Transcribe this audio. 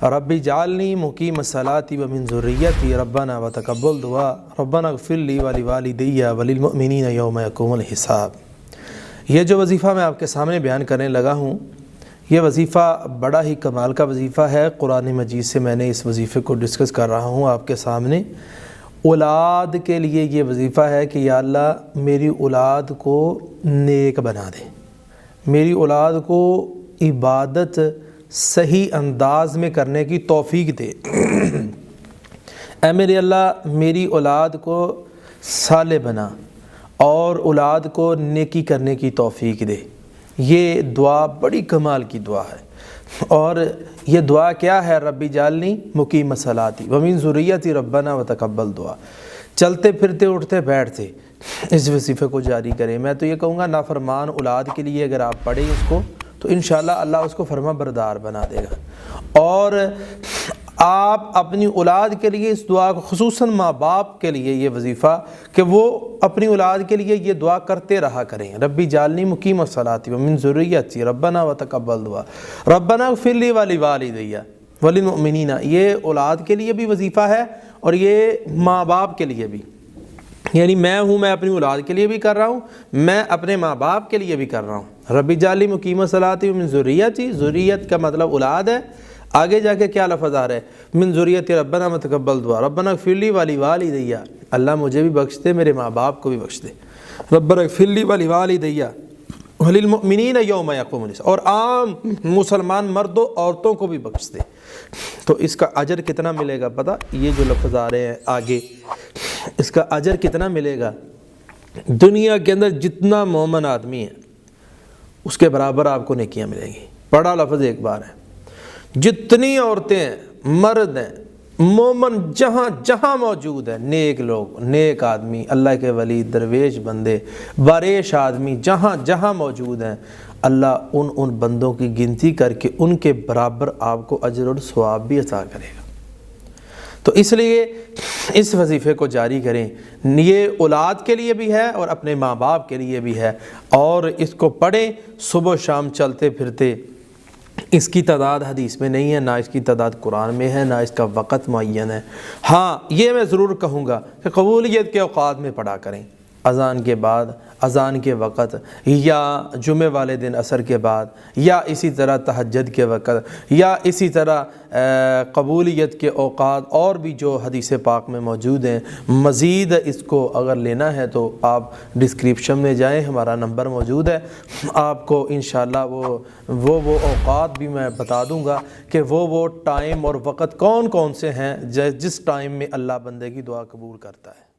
ربی جعلنی مقیم الصلاۃ ومن ذریتی ربنا وتقبل دعا ربنا اغفر لی ولوالدی وللمؤمنین یوم یقوم الحساب۔ یہ جو وظیفہ میں آپ کے سامنے بیان کرنے لگا ہوں، یہ وظیفہ بڑا ہی کمال کا وظیفہ ہے۔ قرآن مجید سے میں نے اس وظیفے کو ڈسکس کر رہا ہوں آپ کے سامنے۔ اولاد کے لیے یہ وظیفہ ہے کہ یا اللہ میری اولاد کو نیک بنا دے، میری اولاد کو عبادت صحیح انداز میں کرنے کی توفیق دے۔ اے میرے اللہ میری اولاد کو صالح بنا اور اولاد کو نیکی کرنے کی توفیق دے۔ یہ دعا بڑی کمال کی دعا ہے، اور یہ دعا کیا ہے؟ ربی جعلنی مقیم الصلاۃ ومن ذریتی ربنا وتقبل دعا۔ چلتے پھرتے اٹھتے بیٹھتے اس وظیفے کو جاری کریں۔ میں تو یہ کہوں گا نافرمان اولاد کے لیے اگر آپ پڑھیں اس کو تو انشاءاللہ اللہ اس کو فرما بردار بنا دے گا۔ اور آپ اپنی اولاد کے لیے اس دعا کو، خصوصاً ماں باپ کے لیے یہ وظیفہ کہ وہ اپنی اولاد کے لیے یہ دعا کرتے رہا کریں۔ ربی جعلنی مقیم الصلاۃ ومن ذریتی ربنا وتقبل دعا ربنا اغفر لی ولوالدی وللمؤمنین۔ یہ اولاد کے لیے بھی وظیفہ ہے اور یہ ماں باپ کے لیے بھی، یعنی میں اپنی اولاد کے لیے بھی کر رہا ہوں، میں اپنے ماں باپ کے لیے بھی کر رہا ہوں۔ ربی جعلنی مقیم الصلاۃ ومن ذریتی، ذریت کا مطلب اولاد ہے۔ آگے جا کے کیا لفظ آ رہا ہے؟ من ذریتی ربنا وتقبل دعا ربنا اغفر لی ولوالدی، اللہ مجھے بھی بخش دے، میرے ماں باپ کو بھی بخش دے۔ ربنا اغفر لی ولوالدی وللمؤمنین یوم یقوم الحساب، اور عام مسلمان مرد و عورتوں کو بھی بخش دے۔ تو اس کا اجر کتنا ملے گا پتہ؟ یہ جو لفظ آ رہے ہیں آگے، اس کا اجر کتنا ملے گا؟ دنیا کے اندر جتنا مومن آدمی ہے اس کے برابر آپ کو نیکیاں ملیں گی۔ بڑا لفظ ایک بار ہے۔ جتنی عورتیں ہیں، مرد ہیں، مومن جہاں جہاں موجود ہیں، نیک لوگ، نیک آدمی، اللہ کے ولی، درویش بندے، باریش آدمی جہاں جہاں موجود ہیں، اللہ ان بندوں کی گنتی کر کے ان کے برابر آپ کو اجر اور ثواب بھی عطا کرے گا۔ تو اس لیے اس وظیفے کو جاری کریں۔ یہ اولاد کے لیے بھی ہے اور اپنے ماں باپ کے لیے بھی ہے، اور اس کو پڑھیں صبح و شام چلتے پھرتے۔ اس کی تعداد حدیث میں نہیں ہے، نہ اس کی تعداد قرآن میں ہے، نہ اس کا وقت معین ہے۔ ہاں یہ میں ضرور کہوں گا کہ قبولیت کے اوقات میں پڑھا کریں، اذان کے بعد، اذان کے وقت، یا جمعہ والے دن عصر کے بعد، یا اسی طرح تہجد کے وقت، یا اسی طرح قبولیت کے اوقات اور بھی جو حدیث پاک میں موجود ہیں۔ مزید اس کو اگر لینا ہے تو آپ ڈسکرپشن میں جائیں، ہمارا نمبر موجود ہے، آپ کو انشاءاللہ وہ اوقات بھی میں بتا دوں گا کہ وہ ٹائم اور وقت کون کون سے ہیں جس ٹائم میں اللہ بندے کی دعا قبول کرتا ہے۔